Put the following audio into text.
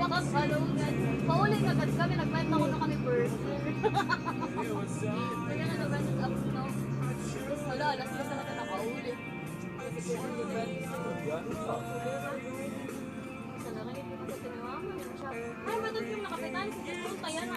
Balungan. Pauling agad kami, nagbayad na ko na kami burger. Kaya na nag-run up no. Tapos wala, alas na talaga nakauli. Kasi kung ano ba? Sa langit, hindi ko sa tinawaman. Ay, ba't yung nakapitan? Kaya na.